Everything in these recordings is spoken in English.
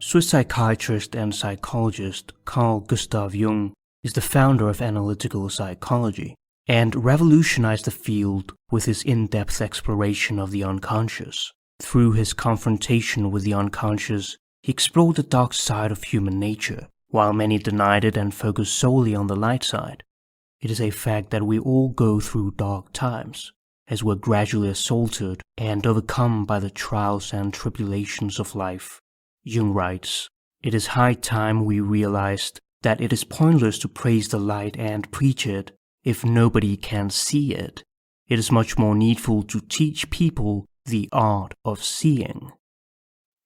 Swiss psychiatrist and psychologist Carl Gustav Jung is the founder of analytical psychology and revolutionized the field with his in-depth exploration of the unconscious. Through his confrontation with the unconscious, he explored the dark side of human nature, while many denied it and focused solely on the light side. It is a fact that we all go through dark times, as we're gradually assaulted and overcome by the trials and tribulations of life. Jung writes, "It is high time we realized that it is pointless to praise the light and preach it if nobody can see it. It is much more needful to teach people the art of seeing.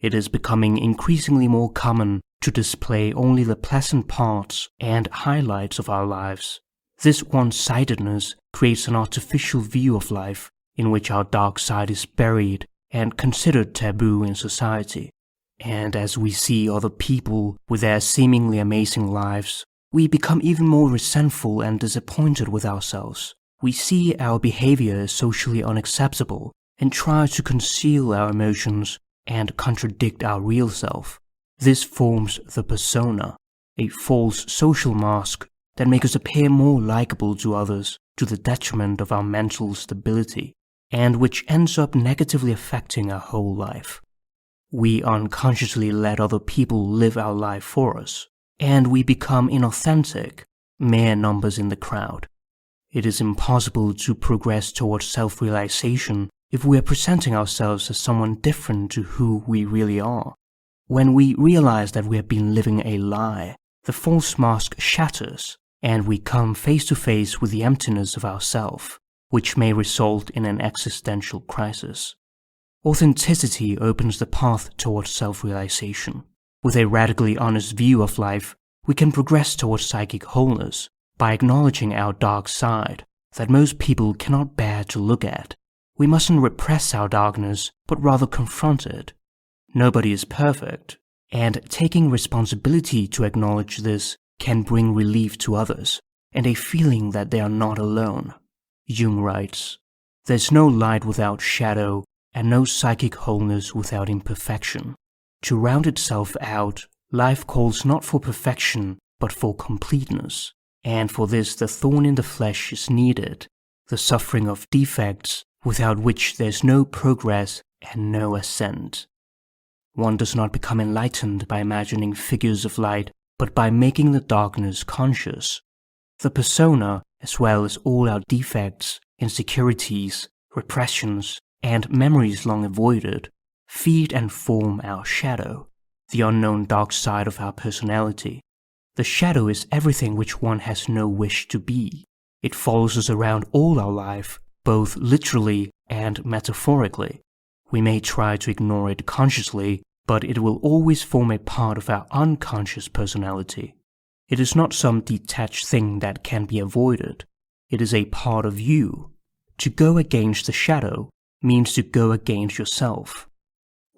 It is becoming increasingly more common to display only the pleasant parts and highlights of our lives. This one-sidedness creates an artificial view of life in which our dark side is buried and considered taboo in society. And as we see other people with their seemingly amazing lives, we become even more resentful and disappointed with ourselves. We see our behavior as socially unacceptable and try to conceal our emotions and contradict our real self. This forms the persona, a false social mask that makes us appear more likable to others to the detriment of our mental stability, and which ends up negatively affecting our whole life. We unconsciously let other people live our life for us, and we become inauthentic, mere numbers in the crowd. It is impossible to progress towards self-realization if we are presenting ourselves as someone different to who we really are. When we realize that we have been living a lie, the false mask shatters, and we come face to face with the emptiness of ourself, which may result in an existential crisis. Authenticity opens the path towards self-realization. With a radically honest view of life, we can progress towards psychic wholeness by acknowledging our dark side that most people cannot bear to look at. We mustn't repress our darkness, but rather confront it. Nobody is perfect, and taking responsibility to acknowledge this can bring relief to others and a feeling that they are not alone. Jung writes, "There's no light without shadow, and no psychic wholeness without imperfection. To round itself out, life calls not for perfection, but for completeness, and for this the thorn in the flesh is needed, the suffering of defects, without which there's no progress and no ascent." One does not become enlightened by imagining figures of light, but by making the darkness conscious. The persona, as well as all our defects, insecurities, repressions, and memories long avoided, feed and form our shadow, the unknown dark side of our personality. The shadow is everything which one has no wish to be. It follows us around all our life, both literally and metaphorically. We may try to ignore it consciously, but it will always form a part of our unconscious personality. It is not some detached thing that can be avoided. It is a part of you. To go against the shadow means to go against yourself.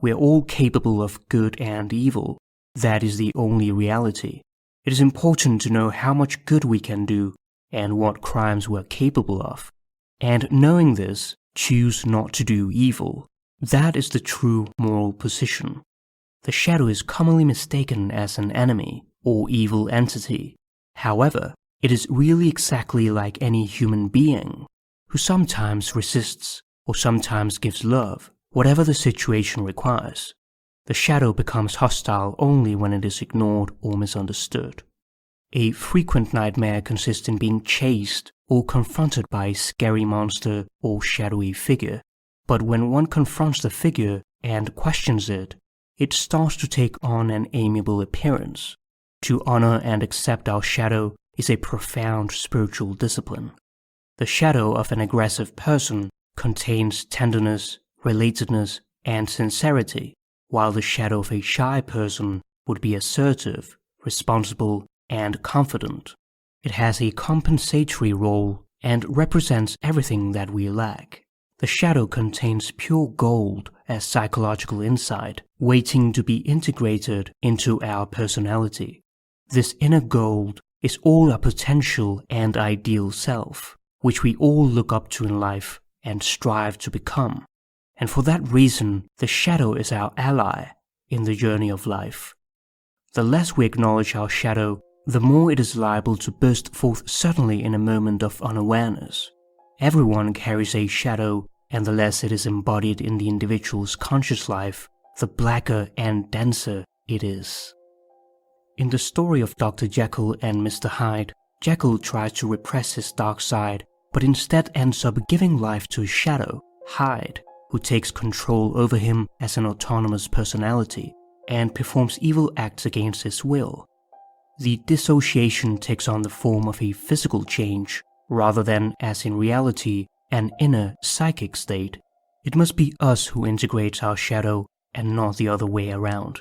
We are all capable of good and evil. That is the only reality. It is important to know how much good we can do and what crimes we are capable of. And knowing this, choose not to do evil. That is the true moral position. The shadow is commonly mistaken as an enemy or evil entity. However, it is really exactly like any human being, who sometimes resists or sometimes gives love, whatever the situation requires. The shadow becomes hostile only when it is ignored or misunderstood. A frequent nightmare consists in being chased or confronted by a scary monster or shadowy figure. But when one confronts the figure and questions it, it starts to take on an amiable appearance. To honor and accept our shadow is a profound spiritual discipline. The shadow of an aggressive person contains tenderness, relatedness, and sincerity, while the shadow of a shy person would be assertive, responsible, and confident. It has a compensatory role and represents everything that we lack. The shadow contains pure gold as psychological insight, waiting to be integrated into our personality. This inner gold is all our potential and ideal self, which we all look up to in life and strive to become. And for that reason, the shadow is our ally in the journey of life. The less we acknowledge our shadow, the more it is liable to burst forth suddenly in a moment of unawareness. Everyone carries a shadow, and the less it is embodied in the individual's conscious life, the blacker and denser it is. In the story of Dr. Jekyll and Mr. Hyde, Jekyll tries to repress his dark side, but instead ends up giving life to his shadow, Hyde, who takes control over him as an autonomous personality and performs evil acts against his will. The dissociation takes on the form of a physical change, rather than, as in reality, an inner psychic state. It must be us who integrates our shadow and not the other way around.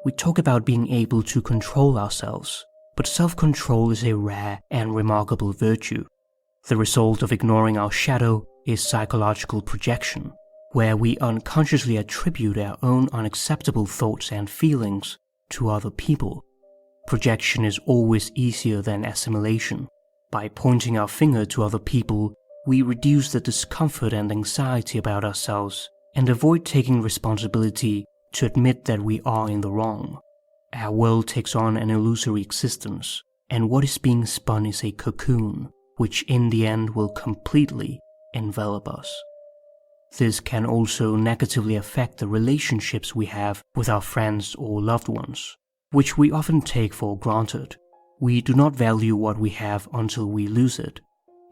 We talk about being able to control ourselves, but self-control is a rare and remarkable virtue. The result of ignoring our shadow is psychological projection, where we unconsciously attribute our own unacceptable thoughts and feelings to other people. Projection is always easier than assimilation. By pointing our finger to other people, we reduce the discomfort and anxiety about ourselves and avoid taking responsibility to admit that we are in the wrong. Our world takes on an illusory existence, and what is being spun is a cocoon, which in the end will completely envelop us. This can also negatively affect the relationships we have with our friends or loved ones, which we often take for granted. We do not value what we have until we lose it,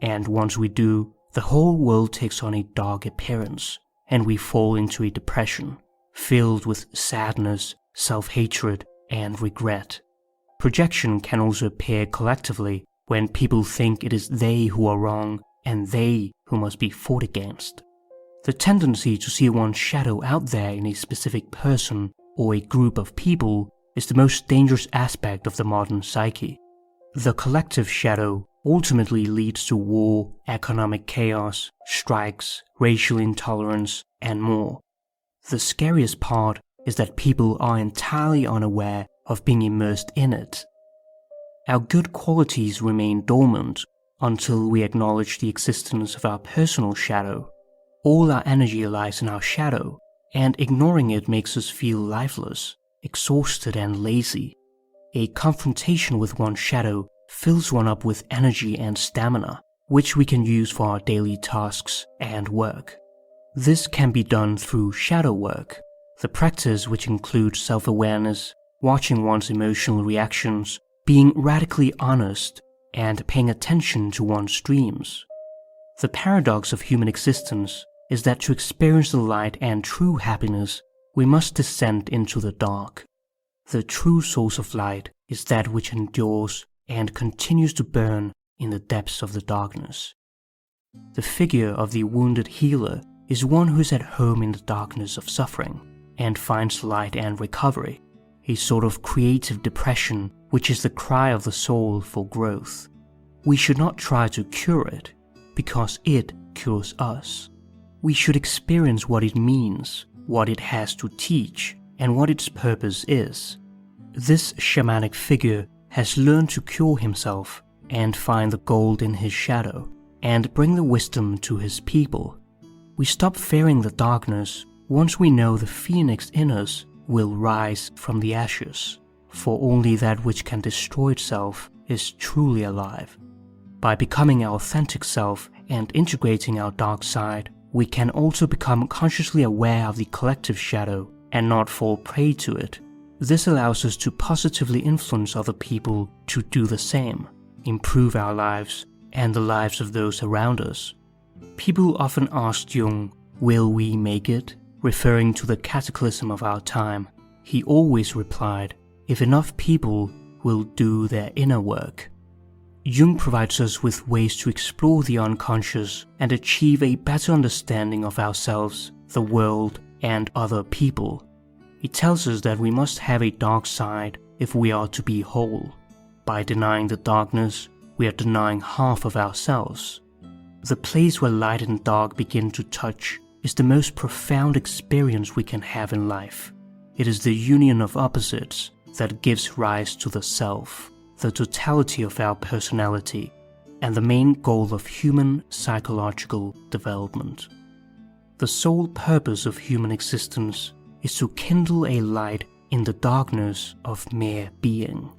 and once we do, the whole world takes on a dark appearance, and we fall into a depression, filled with sadness, self-hatred, and regret. Projection can also appear collectively when people think it is they who are wrong and they who must be fought against. The tendency to see one's shadow out there in a specific person or a group of people is the most dangerous aspect of the modern psyche. The collective shadow ultimately leads to war, economic chaos, strikes, racial intolerance, and more. The scariest part is that people are entirely unaware of being immersed in it. Our good qualities remain dormant until we acknowledge the existence of our personal shadow. All our energy lies in our shadow, and ignoring it makes us feel lifeless, exhausted, and lazy. A confrontation with one's shadow fills one up with energy and stamina, which we can use for our daily tasks and work. This can be done through shadow work, the practice which includes self-awareness, watching one's emotional reactions, being radically honest, and paying attention to one's dreams. The paradox of human existence is that to experience the light and true happiness, we must descend into the dark. The true source of light is that which endures and continues to burn in the depths of the darkness. The figure of the wounded healer is one who is at home in the darkness of suffering and finds light and recovery, a sort of creative depression which is the cry of the soul for growth. We should not try to cure it, because it cures us. We should experience what it means, what it has to teach, and what its purpose is. This shamanic figure has learned to cure himself and find the gold in his shadow, and bring the wisdom to his people. We stop fearing the darkness once we know the phoenix in us will rise from the ashes, for only that which can destroy itself is truly alive. By becoming our authentic self and integrating our dark side, we can also become consciously aware of the collective shadow and not fall prey to it. This allows us to positively influence other people to do the same, improve our lives and the lives of those around us. People often ask Jung, "Will we make it?" referring to the cataclysm of our time. He always replied, "If enough people will do their inner work." Jung provides us with ways to explore the unconscious and achieve a better understanding of ourselves, the world, and other people. He tells us that we must have a dark side if we are to be whole. By denying the darkness, we are denying half of ourselves. The place where light and dark begin to touch is the most profound experience we can have in life. It is the union of opposites that gives rise to the self, the totality of our personality, and the main goal of human psychological development. The sole purpose of human existence is to kindle a light in the darkness of mere being.